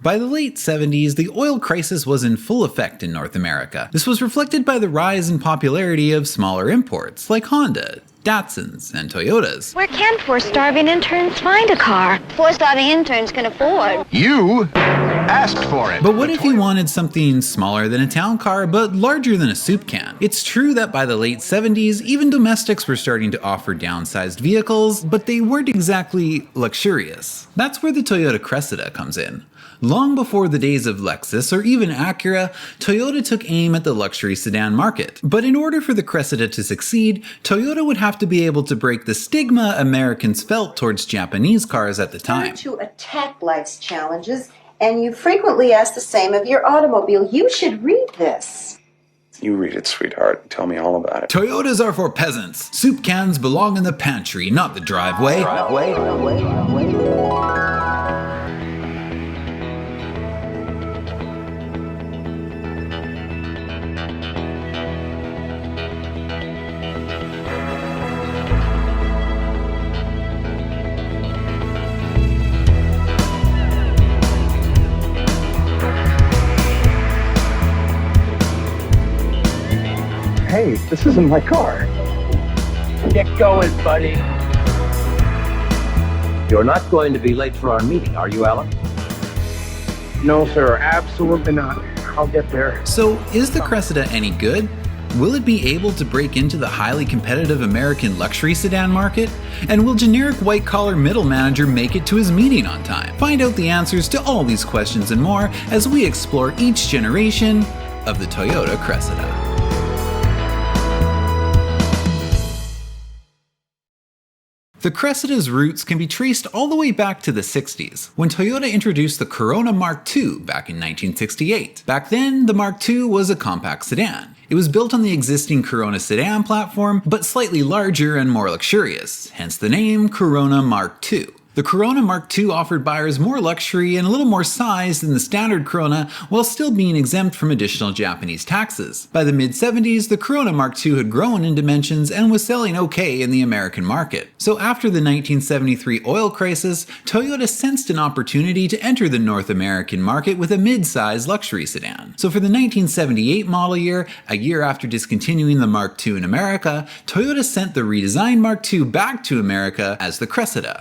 By the late 70s, the oil crisis was in full effect in North America. This was reflected by the rise in popularity of smaller imports like Honda, Datsuns, and Toyotas. Where can four starving interns find a car? Four starving interns can afford. You asked for it. But what if you wanted something smaller than a town car but larger than a soup can? It's true that by the late 70s, even domestics were starting to offer downsized vehicles, but they weren't exactly luxurious. That's where the Toyota Cressida comes in. Long before the days of Lexus or even Acura, Toyota took aim at the luxury sedan market. But in order for the Cressida to succeed, Toyota would have to be able to break the stigma Americans felt towards Japanese cars at the time. To attack life's challenges, and you frequently ask the same of your automobile. You should read this. You read it, sweetheart. Tell me all about it. Toyotas are for peasants. Soup cans belong in the pantry, not the driveway. Hey, this isn't my car. Get going, buddy. You're not going to be late for our meeting, are you, Alan? No, sir, absolutely not. I'll get there. So, is the Cressida any good? Will it be able to break into the highly competitive American luxury sedan market? And will generic white-collar middle manager make it to his meeting on time? Find out the answers to all these questions and more as we explore each generation of the Toyota Cressida. The Cressida's roots can be traced all the way back to the 60s, when Toyota introduced the Corona Mark II back in 1968. Back then, the Mark II was a compact sedan. It was built on the existing Corona sedan platform, but slightly larger and more luxurious, hence the name Corona Mark II. The Corona Mark II offered buyers more luxury and a little more size than the standard Corona, while still being exempt from additional Japanese taxes. By the mid-70s, the Corona Mark II had grown in dimensions and was selling okay in the American market. So after the 1973 oil crisis, Toyota sensed an opportunity to enter the North American market with a mid-size luxury sedan. So for the 1978 model year, a year after discontinuing the Mark II in America, Toyota sent the redesigned Mark II back to America as the Cressida.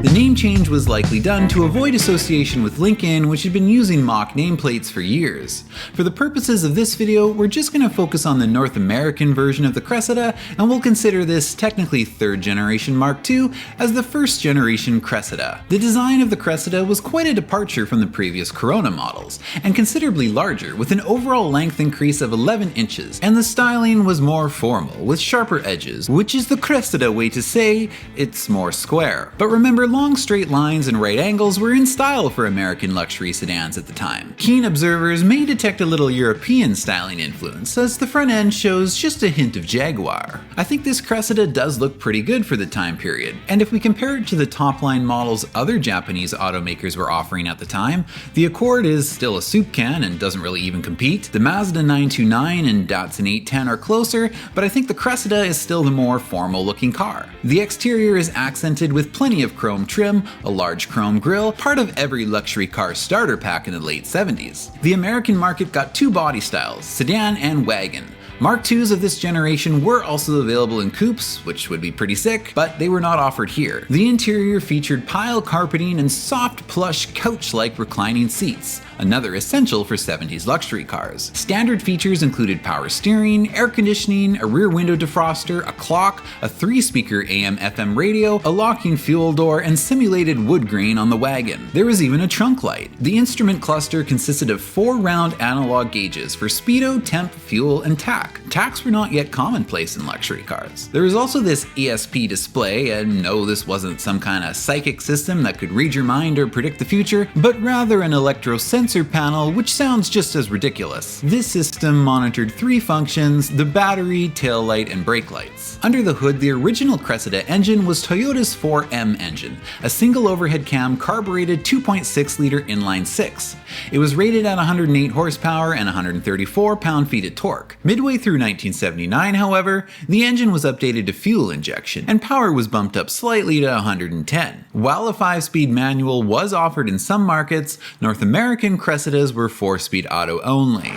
The name change was likely done to avoid association with Lincoln, which had been using mock nameplates for years. For the purposes of this video, we're just going to focus on the North American version of the Cressida, and we'll consider this technically third generation Mark II as the first generation Cressida. The design of the Cressida was quite a departure from the previous Corona models, and considerably larger, with an overall length increase of 11 inches, and the styling was more formal, with sharper edges, which is the Cressida way to say it's more square. But remember, long straight lines and right angles were in style for American luxury sedans at the time. Keen observers may detect a little European styling influence, as the front end shows just a hint of Jaguar. I think this Cressida does look pretty good for the time period, and if we compare it to the top line models other Japanese automakers were offering at the time, the Accord is still a soup can and doesn't really even compete. The Mazda 929 and Datsun 810 are closer, but I think the Cressida is still the more formal looking car. The exterior is accented with plenty of chrome trim, a large chrome grille, part of every luxury car starter pack in the late 70s. The American market got two body styles, sedan and wagon. Mark IIs of this generation were also available in coupes, which would be pretty sick, but they were not offered here. The interior featured pile carpeting and soft plush couch-like reclining seats, another essential for 70s luxury cars. Standard features included power steering, air conditioning, a rear window defroster, a clock, a 3-speaker AM/FM radio, a locking fuel door, and simulated wood grain on the wagon. There was even a trunk light. The instrument cluster consisted of 4 round analog gauges for speedo, temp, fuel, and tach. Tachs were not yet commonplace in luxury cars. There was also this ESP display, and no, this wasn't some kind of psychic system that could read your mind or predict the future, but rather an electro-sensor panel, which sounds just as ridiculous. This system monitored 3 functions: the battery, tail light, and brake lights. Under the hood, the original Cressida engine was Toyota's 4M engine, a single overhead cam carbureted 2.6-liter inline 6. It was rated at 108 horsepower and 134 pound-feet of torque. Midway Midway through 1979, however, the engine was updated to fuel injection, and power was bumped up slightly to 110. While a 5-speed manual was offered in some markets, North American Cressidas were 4-speed auto only.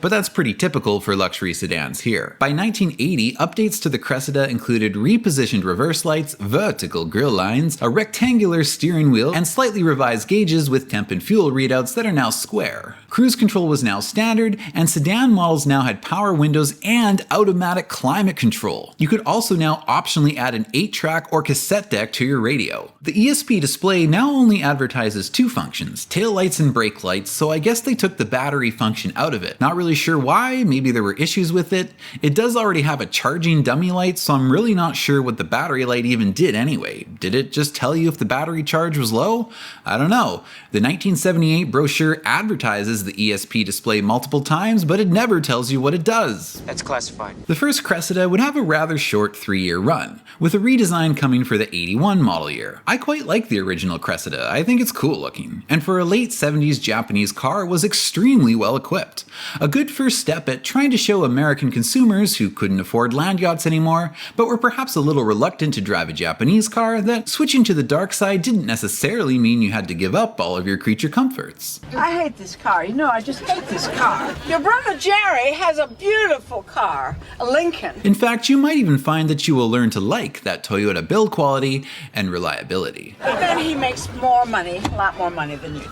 But that's pretty typical for luxury sedans here. By 1980, updates to the Cressida included repositioned reverse lights, vertical grille lines, a rectangular steering wheel, and slightly revised gauges with temp and fuel readouts that are now square. Cruise control was now standard, and sedan models now had power windows and automatic climate control. You could also now optionally add an 8-track or cassette deck to your radio. The ESP display now only advertises 2 functions, tail lights and brake lights, so I guess they took the battery function out of it. Not really sure why, maybe there were issues with it. It does already have a charging dummy light, so I'm really not sure what the battery light even did anyway. Did it just tell you if the battery charge was low? I don't know. The 1978 brochure advertises the ESP display multiple times, but it never tells you what it does. That's classified. The first Cressida would have a rather short 3-year run, with a redesign coming for the 81 model year. I quite like the original Cressida, I think it's cool looking, and for a late 70s Japanese car was extremely well equipped. A good first step at trying to show American consumers who couldn't afford land yachts anymore, but were perhaps a little reluctant to drive a Japanese car, that switching to the dark side didn't necessarily mean you had to give up all of your creature comforts. I hate this car, I just hate this car. Your brother Jerry has a beautiful car, a Lincoln. In fact, you might even find that you will learn to like that Toyota build quality and reliability. But then he makes more money, a lot more money than you do.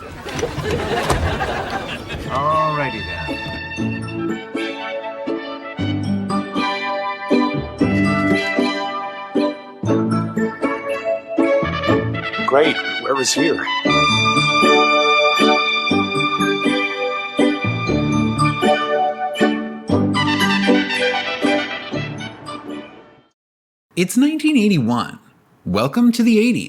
Alrighty then. Great, whoever's here. It's 1981. Welcome to the 80s.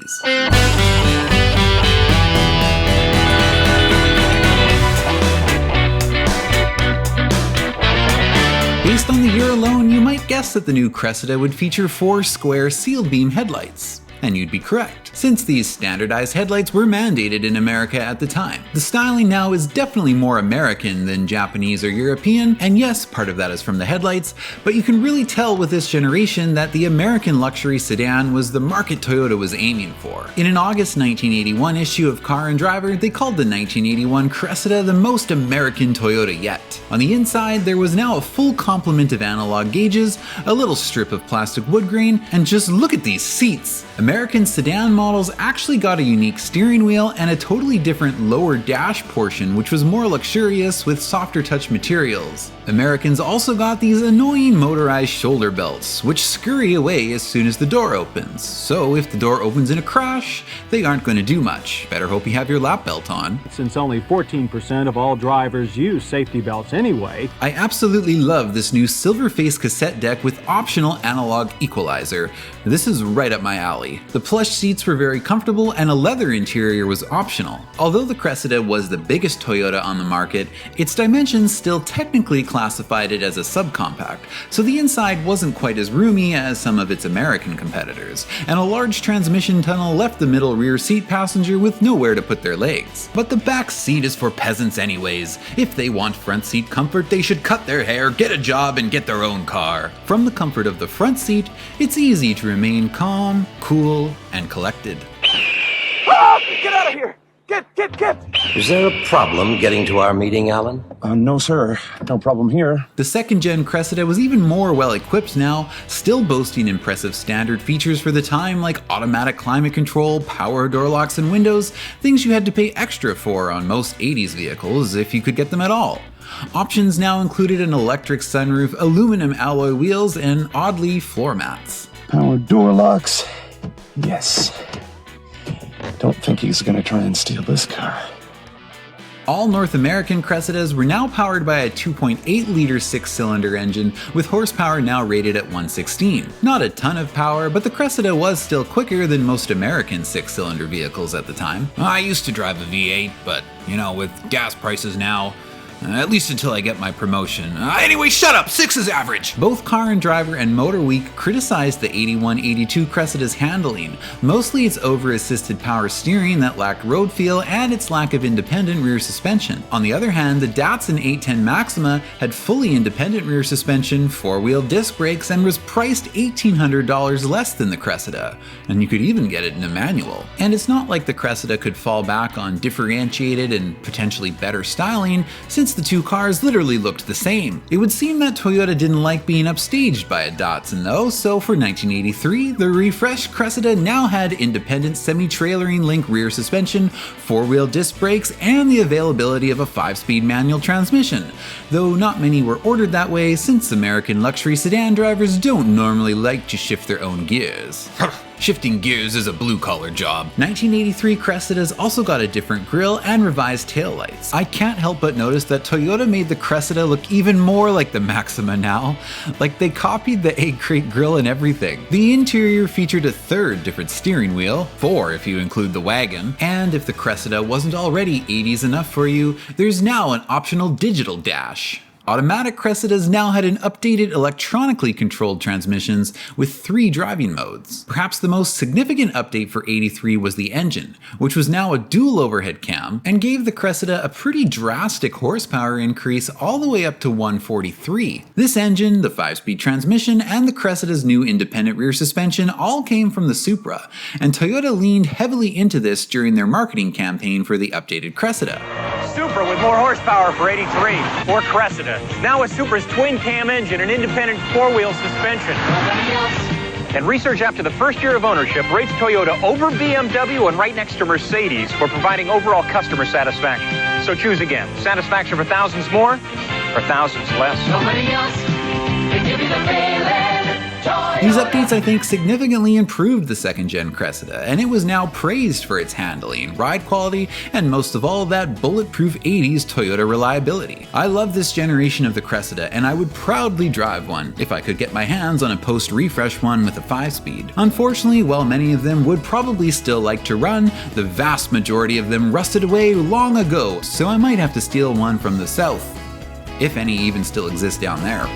Based on the year alone, you might guess that the new Cressida would feature 4 square sealed beam headlights. And you'd be correct, since these standardized headlights were mandated in America at the time. The styling now is definitely more American than Japanese or European, and yes, part of that is from the headlights, but you can really tell with this generation that the American luxury sedan was the market Toyota was aiming for. In an August 1981 issue of Car and Driver, they called the 1981 Cressida the most American Toyota yet. On the inside, there was now a full complement of analog gauges, a little strip of plastic wood grain, and just look at these seats! American sedan models actually got a unique steering wheel and a totally different lower dash portion, which was more luxurious with softer touch materials. Americans also got these annoying motorized shoulder belts, which scurry away as soon as the door opens. So if the door opens in a crash, they aren't going to do much. Better hope you have your lap belt on. Since only 14% of all drivers use safety belts anyway. I absolutely love this new silver-faced cassette deck with optional analog equalizer. This is right up my alley. The plush seats were very comfortable and a leather interior was optional. Although the Cressida was the biggest Toyota on the market, its dimensions still technically classified it as a subcompact, so the inside wasn't quite as roomy as some of its American competitors, and a large transmission tunnel left the middle rear seat passenger with nowhere to put their legs. But the back seat is for peasants anyways. If they want front seat comfort, they should cut their hair, get a job, and get their own car. From the comfort of the front seat, it's easy to remain calm, cool, and collected. Oh, get out of here! Get! Is there a problem getting to our meeting, Alan? No, sir. No problem here. The second-gen Cressida was even more well-equipped now, still boasting impressive standard features for the time like automatic climate control, power door locks and windows, things you had to pay extra for on most 80s vehicles if you could get them at all. Options now included an electric sunroof, aluminum alloy wheels, and oddly floor mats. Power door locks. Yes. Don't think he's gonna try and steal this car. All North American Cressidas were now powered by a 2.8-liter 6-cylinder engine with horsepower now rated at 116. Not a ton of power, but the Cressida was still quicker than most American 6-cylinder vehicles at the time. I used to drive a V8, but with gas prices now, At least until I get my promotion. Anyway, shut up! 6 is average! Both Car and Driver and Motor Week criticized the 81-82 Cressida's handling, mostly its over-assisted power steering that lacked road feel and its lack of independent rear suspension. On the other hand, the Datsun 810 Maxima had fully independent rear suspension, 4-wheel disc brakes, and was priced $1,800 less than the Cressida, and you could even get it in a manual. And it's not like the Cressida could fall back on differentiated and potentially better styling, since the two cars literally looked the same. It would seem that Toyota didn't like being upstaged by a Datsun though, so for 1983, the refreshed Cressida now had independent semi-trailering link rear suspension, 4-wheel disc brakes, and the availability of a 5-speed manual transmission, though not many were ordered that way since American luxury sedan drivers don't normally like to shift their own gears. Shifting gears is a blue-collar job. 1983 Cressidas also got a different grille and revised taillights. I can't help but notice that Toyota made the Cressida look even more like the Maxima now. Like they copied the egg crate grille and everything. The interior featured a third different steering wheel, 4 if you include the wagon, and if the Cressida wasn't already 80s enough for you, there's now an optional digital dash. Automatic Cressidas now had an updated electronically controlled transmissions with 3 driving modes. Perhaps the most significant update for 83 was the engine, which was now a dual overhead cam and gave the Cressida a pretty drastic horsepower increase all the way up to 143. This engine, the 5-speed transmission, and the Cressida's new independent rear suspension all came from the Supra, and Toyota leaned heavily into this during their marketing campaign for the updated Cressida. Supra with more horsepower for 83. Or Cressida. Now with Supra's twin-cam engine and independent 4-wheel suspension. And research after the first year of ownership rates Toyota over BMW and right next to Mercedes for providing overall customer satisfaction. So choose again. Satisfaction for thousands more or thousands less. Nobody else can give you the feeling. These updates, I think, significantly improved the second-gen Cressida, and it was now praised for its handling, ride quality, and most of all, that bulletproof 80s Toyota reliability. I love this generation of the Cressida, and I would proudly drive one if I could get my hands on a post-refresh one with a 5-speed. Unfortunately, while many of them would probably still like to run, the vast majority of them rusted away long ago, so I might have to steal one from the south, if any even still exist down there.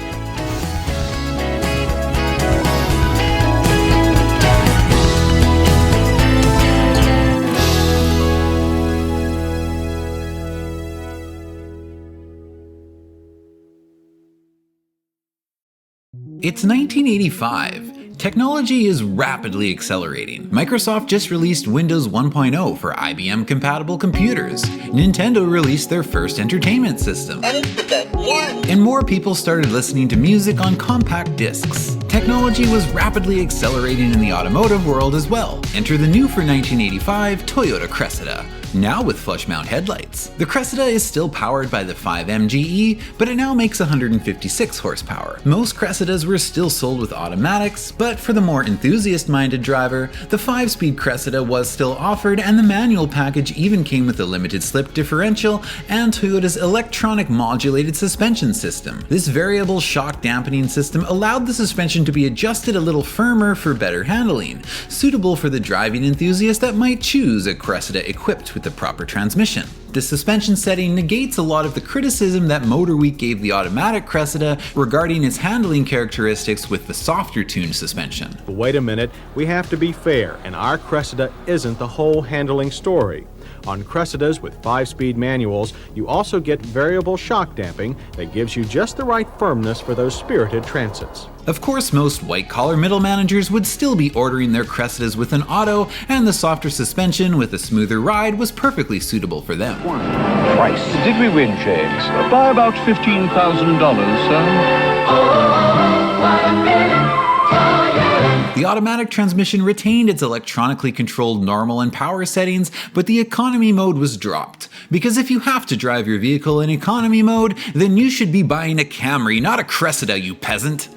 It's 1985. Technology is rapidly accelerating. Microsoft just released Windows 1.0 for IBM-compatible computers. Nintendo released their first entertainment system. And more people started listening to music on compact discs. Technology was rapidly accelerating in the automotive world as well. Enter the new for 1985 Toyota Cressida, now with flush mount headlights. The Cressida is still powered by the 5MGE, but it now makes 156 horsepower. Most Cressidas were still sold with automatics, but for the more enthusiast-minded driver, the 5-speed Cressida was still offered, and the manual package even came with a limited slip differential and Toyota's electronic modulated suspension system. This variable shock dampening system allowed the suspension to be adjusted a little firmer for better handling, suitable for the driving enthusiast that might choose a Cressida equipped with the proper transmission. The suspension setting negates a lot of the criticism that Motor Week gave the automatic Cressida regarding its handling characteristics with the softer tuned suspension. Wait a minute, we have to be fair, and our Cressida isn't the whole handling story. On Cressidas with 5-speed manuals, you also get variable shock damping that gives you just the right firmness for those spirited transits. Of course, most white-collar middle managers would still be ordering their Cressidas with an auto, and the softer suspension with a smoother ride was perfectly suitable for them. Price. Did we win, James? By about $15,000, The automatic transmission retained its electronically controlled normal and power settings, but the economy mode was dropped. Because if you have to drive your vehicle in economy mode, then you should be buying a Camry, not a Cressida, you peasant.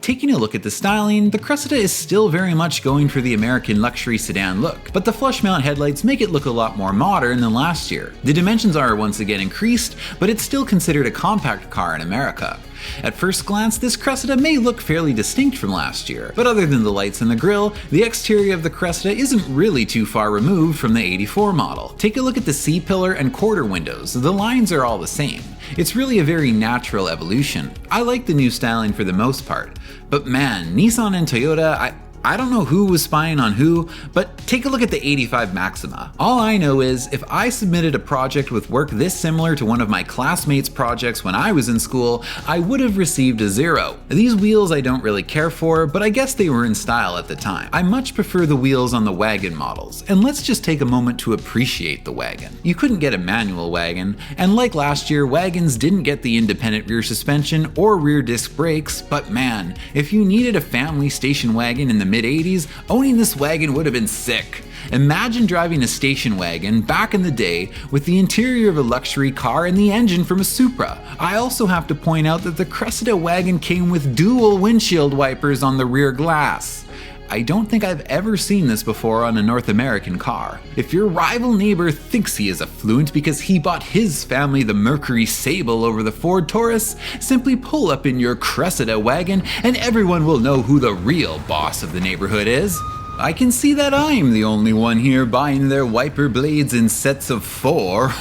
Taking a look at the styling, the Cressida is still very much going for the American luxury sedan look, but the flush mount headlights make it look a lot more modern than last year. The dimensions are once again increased, but it's still considered a compact car in America. At first glance, this Cressida may look fairly distinct from last year, but other than the lights and the grille, the exterior of the Cressida isn't really too far removed from the 84 model. Take a look at the C-pillar and quarter windows, the lines are all the same. It's really a very natural evolution. I like the new styling for the most part. But man, Nissan and Toyota, I don't know who was spying on who, but take a look at the 85 Maxima. All I know is if I submitted a project with work this similar to one of my classmates' projects when I was in school, I would have received a 0. These wheels I don't really care for, but I guess they were in style at the time. I much prefer the wheels on the wagon models, and let's just take a moment to appreciate the wagon. You couldn't get a manual wagon, and like last year, wagons didn't get the independent rear suspension or rear disc brakes, but man, if you needed a family station wagon in the mid-80s, owning this wagon would have been sick. Imagine driving a station wagon back in the day with the interior of a luxury car and the engine from a Supra. I also have to point out that the Cressida wagon came with dual windshield wipers on the rear glass. I don't think I've ever seen this before on a North American car. If your rival neighbor thinks he is affluent because he bought his family the Mercury Sable over the Ford Taurus, simply pull up in your Cressida wagon and everyone will know who the real boss of the neighborhood is. I can see that I'm the only one here buying their wiper blades in sets of 4.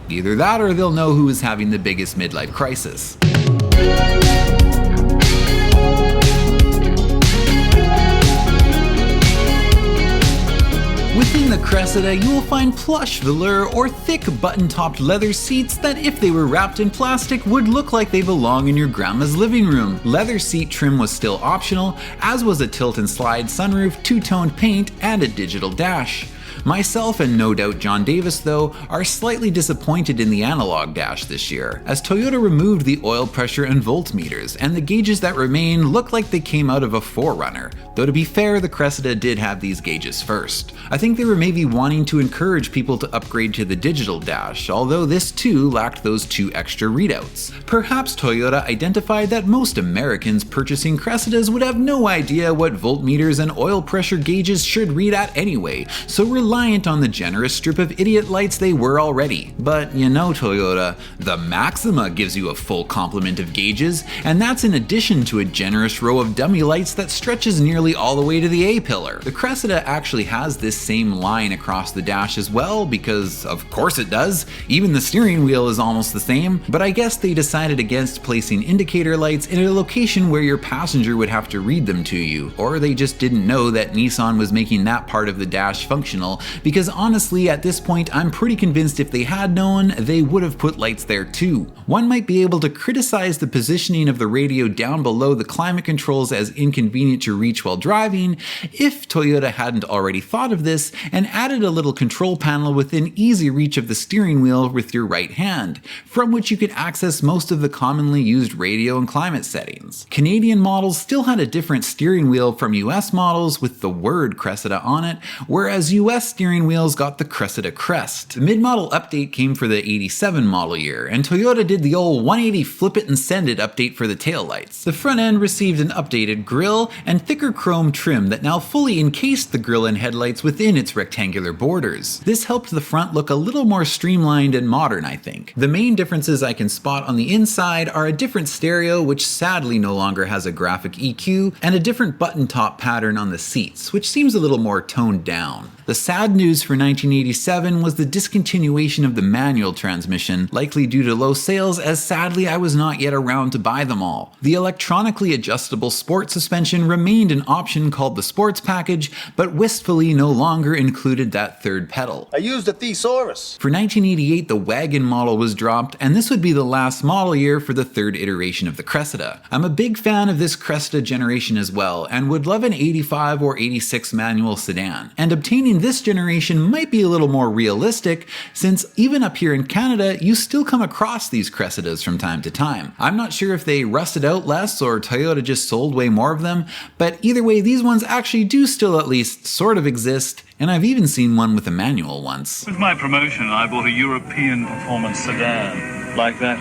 Either that or they'll know who is having the biggest midlife crisis. Within the Cressida, you will find plush velour or thick button-topped leather seats that, if they were wrapped in plastic, would look like they belong in your grandma's living room. Leather seat trim was still optional, as was a tilt and slide sunroof, two-toned paint, and a digital dash. Myself and no doubt John Davis, though, are slightly disappointed in the analog dash this year, as Toyota removed the oil pressure and voltmeters, and the gauges that remain look like they came out of a 4Runner, though to be fair, the Cressida did have these gauges first. I think they were maybe wanting to encourage people to upgrade to the digital dash, although this too lacked those 2 extra readouts. Perhaps Toyota identified that most Americans purchasing Cressidas would have no idea what voltmeters and oil pressure gauges should read at anyway, so reliant on the generous strip of idiot lights they were already. But you know, Toyota, the Maxima gives you a full complement of gauges, and that's in addition to a generous row of dummy lights that stretches nearly all the way to the A-pillar. The Cressida actually has this same line across the dash as well, because of course it does. Even the steering wheel is almost the same, but I guess they decided against placing indicator lights in a location where your passenger would have to read them to you, or they just didn't know that Nissan was making that part of the dash functional, because honestly at this point I'm pretty convinced if they had known, they would have put lights there too. One might be able to criticize the positioning of the radio down below the climate controls as inconvenient to reach while driving, if Toyota hadn't already thought of this and added a little control panel within easy reach of the steering wheel with your right hand, from which you could access most of the commonly used radio and climate settings. Canadian models still had a different steering wheel from US models with the word Cressida on it, whereas US steering wheels got the Cressida crest. The mid-model update came for the 87 model year, and Toyota did the old 180 flip it and send it update for the taillights. The front end received an updated grille and thicker chrome trim that now fully encased the grille and headlights within its rectangular borders. This helped the front look a little more streamlined and modern, I think. The main differences I can spot on the inside are a different stereo, which sadly no longer has a graphic EQ, and a different button top pattern on the seats, which seems a little more toned down. The sad news for 1987 was the discontinuation of the manual transmission, likely due to low sales, as sadly I was not yet around to buy them all. The electronically adjustable sport suspension remained an option called the Sports Package, but wistfully no longer included that third pedal. I used a thesaurus. For 1988, the wagon model was dropped, and this would be the last model year for the third iteration of the Cressida. I'm a big fan of this Cressida generation as well, and would love an 85 or 86 manual sedan. And obtaining this generation might be a little more realistic, since even up here in Canada, you still come across these Cressidas from time to time. I'm not sure if they rusted out less or Toyota just sold way more of them, but either way, these ones actually do still at least sort of exist, and I've even seen one with a manual once. With my promotion, I bought a European performance sedan. Like that.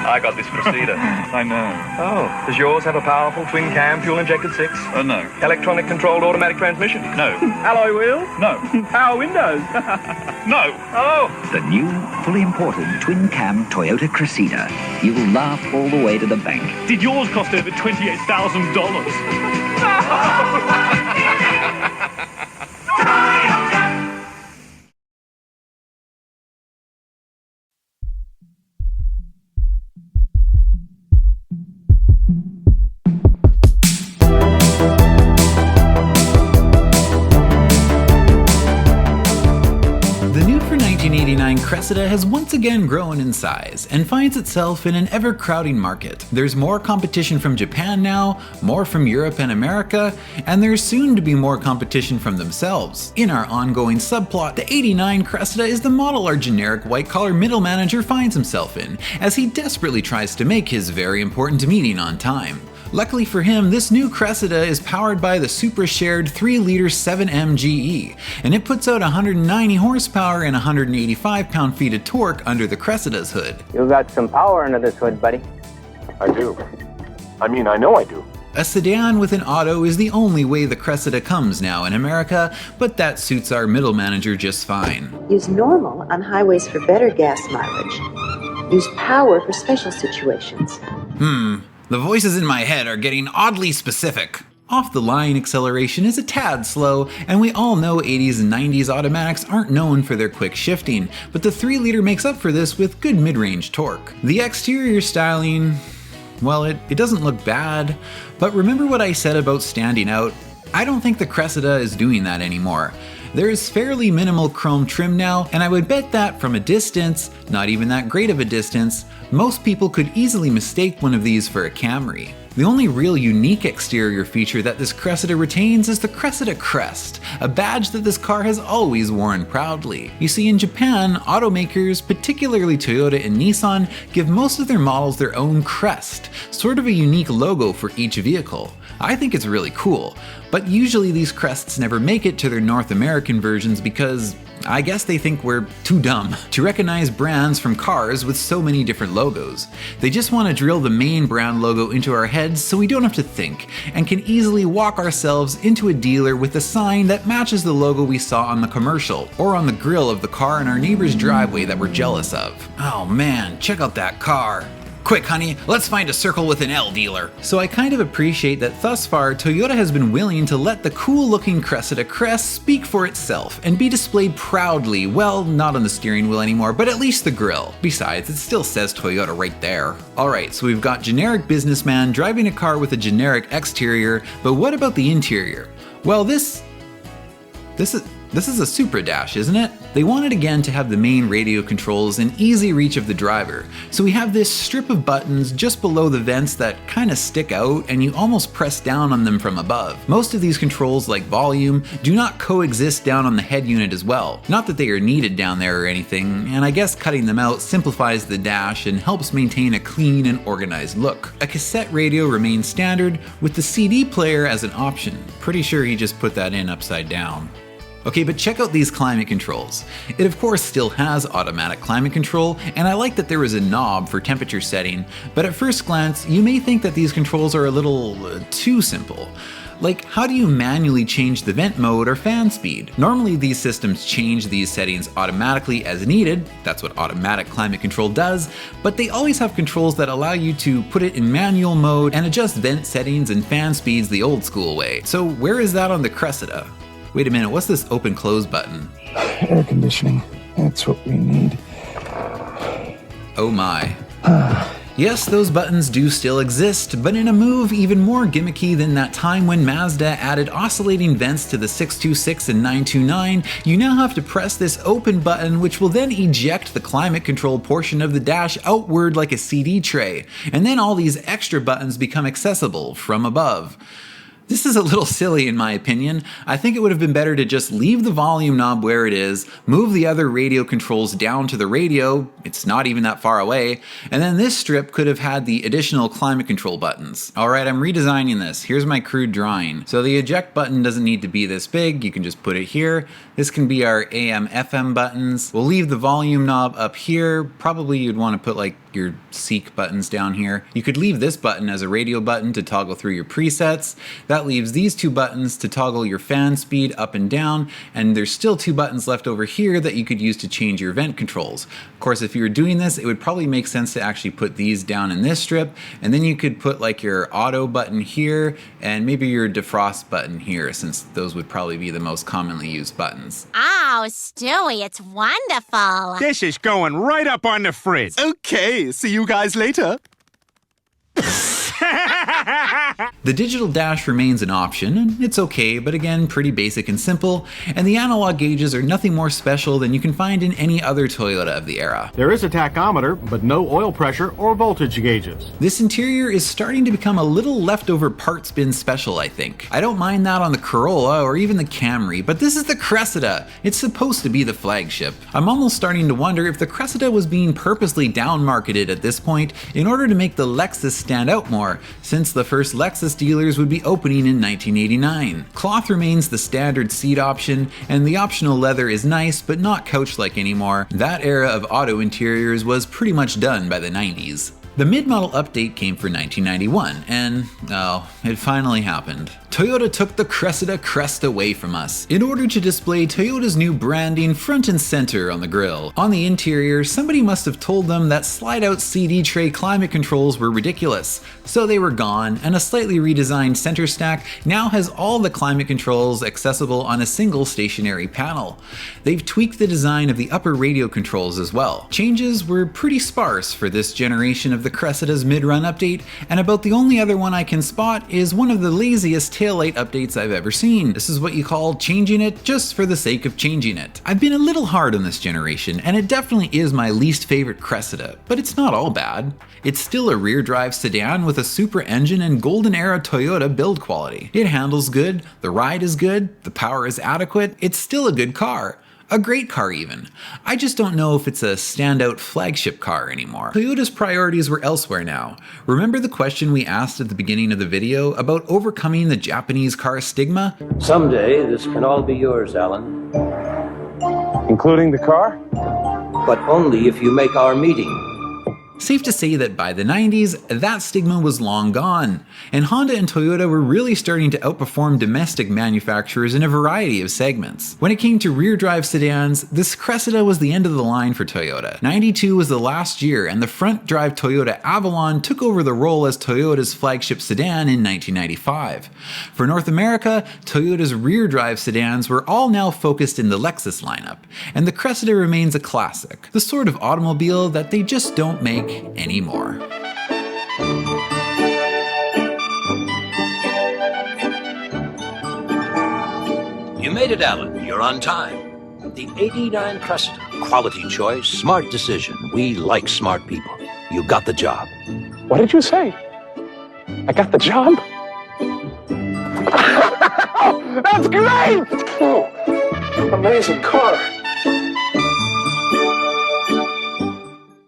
I got this Cressida. I know. Oh, does yours have a powerful twin-cam, fuel-injected 6? No. Electronic-controlled automatic transmission? No. Alloy wheels? No. Power windows? No. Oh! The new, fully imported twin-cam Toyota Cressida. You'll laugh all the way to the bank. Did yours cost over $28,000? 1989 Cressida has once again grown in size and finds itself in an ever-crowding market. There's more competition from Japan now, more from Europe and America, and there's soon to be more competition from themselves. In our ongoing subplot, the 89 Cressida is the model our generic white-collar middle manager finds himself in, as he desperately tries to make his very important meeting on time. Luckily for him, this new Cressida is powered by the super-shared 3-liter 7M GE, and it puts out 190 horsepower and 185 pound-feet of torque under the Cressida's hood. You got some power under this hood, buddy. I do. I know I do. A sedan with an auto is the only way the Cressida comes now in America, but that suits our middle manager just fine. Use normal on highways for better gas mileage. Use power for special situations. The voices in my head are getting oddly specific. Off-the-line acceleration is a tad slow, and we all know 80s and 90s automatics aren't known for their quick shifting, but the 3-liter makes up for this with good mid-range torque. The exterior styling, well, it doesn't look bad, but remember what I said about standing out? I don't think the Cressida is doing that anymore. There is fairly minimal chrome trim now, and I would bet that from a distance, not even that great of a distance, most people could easily mistake one of these for a Camry. The only real unique exterior feature that this Cressida retains is the Cressida crest, a badge that this car has always worn proudly. You see, in Japan, automakers, particularly Toyota and Nissan, give most of their models their own crest, sort of a unique logo for each vehicle. I think it's really cool, but usually these crests never make it to their North American versions because I guess they think we're too dumb to recognize brands from cars with so many different logos. They just want to drill the main brand logo into our heads so we don't have to think, and can easily walk ourselves into a dealer with a sign that matches the logo we saw on the commercial, or on the grill of the car in our neighbor's driveway that we're jealous of. Oh man, check out that car. Quick, honey, let's find a Circle with an L dealer. So I kind of appreciate that thus far, Toyota has been willing to let the cool-looking Cressida crest speak for itself and be displayed proudly, well, not on the steering wheel anymore, but at least the grille. Besides, it still says Toyota right there. Alright, so we've got generic businessman driving a car with a generic exterior, but what about the interior? Well, this is a Supra dash, isn't it? They wanted again to have the main radio controls in easy reach of the driver, so we have this strip of buttons just below the vents that kind of stick out and you almost press down on them from above. Most of these controls, like volume, do not coexist down on the head unit as well. Not that they are needed down there or anything, and I guess cutting them out simplifies the dash and helps maintain a clean and organized look. A cassette radio remains standard, with the CD player as an option. Pretty sure he just put that in upside down. Okay, but check out these climate controls. It of course still has automatic climate control, and I like that there is a knob for temperature setting, but at first glance, you may think that these controls are a little too simple. Like, how do you manually change the vent mode or fan speed? Normally these systems change these settings automatically as needed, that's what automatic climate control does, but they always have controls that allow you to put it in manual mode and adjust vent settings and fan speeds the old school way. So where is that on the Cressida? Wait a minute, what's this open close button? Air conditioning. That's what we need. Oh my. Yes, those buttons do still exist, but in a move even more gimmicky than that time when Mazda added oscillating vents to the 626 and 929, you now have to press this open button, which will then eject the climate control portion of the dash outward like a CD tray, and then all these extra buttons become accessible from above. This is a little silly in my opinion. I think it would have been better to just leave the volume knob where it is, move the other radio controls down to the radio, it's not even that far away, and then this strip could have had the additional climate control buttons. Alright, I'm redesigning this. Here's my crude drawing. So the eject button doesn't need to be this big, you can just put it here. This can be our AM, FM buttons. We'll leave the volume knob up here. Probably you'd want to put like your seek buttons down here. You could leave this button as a radio button to toggle through your presets. That leaves these two buttons to toggle your fan speed up and down, and there's still two buttons left over here that you could use to change your vent controls. Of course, if you were doing this, it would probably make sense to actually put these down in this strip, and then you could put like your auto button here, and maybe your defrost button here, since those would probably be the most commonly used buttons. Oh, Stewie, it's wonderful. This is going right up on the fridge. Okay, see you guys later. The digital dash remains an option, and it's okay, but again, pretty basic and simple, and the analog gauges are nothing more special than you can find in any other Toyota of the era. There is a tachometer, but no oil pressure or voltage gauges. This interior is starting to become a little leftover parts bin special, I think. I don't mind that on the Corolla or even the Camry, but this is the Cressida. It's supposed to be the flagship. I'm almost starting to wonder if the Cressida was being purposely down-marketed at this point in order to make the Lexus stand out more, since the first Lexus dealers would be opening in 1989. Cloth remains the standard seat option, and the optional leather is nice but not couch-like anymore. That era of auto interiors was pretty much done by the 90s. The mid-model update came for 1991, and, oh, it finally happened. Toyota took the Cressida crest away from us in order to display Toyota's new branding front and center on the grille. On the interior, somebody must have told them that slide-out CD tray climate controls were ridiculous, so they were gone, and a slightly redesigned center stack now has all the climate controls accessible on a single stationary panel. They've tweaked the design of the upper radio controls as well. Changes were pretty sparse for this generation of the Cressida's mid-run update, and about the only other one I can spot is one of the laziest taillight updates I've ever seen. This is what you call changing it just for the sake of changing it. I've been a little hard on this generation, and it definitely is my least favorite Cressida, but it's not all bad. It's still a rear-drive sedan with a super engine and golden-era Toyota build quality. It handles good, the ride is good, the power is adequate, it's still a good car. A great car even. I just don't know if it's a standout flagship car anymore. Toyota's priorities were elsewhere now. Remember the question we asked at the beginning of the video about overcoming the Japanese car stigma? Someday this can all be yours, Alan. Including the car? But only if you make our meeting. Safe to say that by the 90s, that stigma was long gone, and Honda and Toyota were really starting to outperform domestic manufacturers in a variety of segments. When it came to rear-drive sedans, this Cressida was the end of the line for Toyota. 92 was the last year, and the front-drive Toyota Avalon took over the role as Toyota's flagship sedan in 1995. For North America, Toyota's rear-drive sedans were all now focused in the Lexus lineup, and the Cressida remains a classic, the sort of automobile that they just don't make anymore. You made it, Alan. You're on time. The '89 Cressida. Quality choice, smart decision. We like smart people. You got the job. What did you say? I got the job? That's great! Oh, amazing car.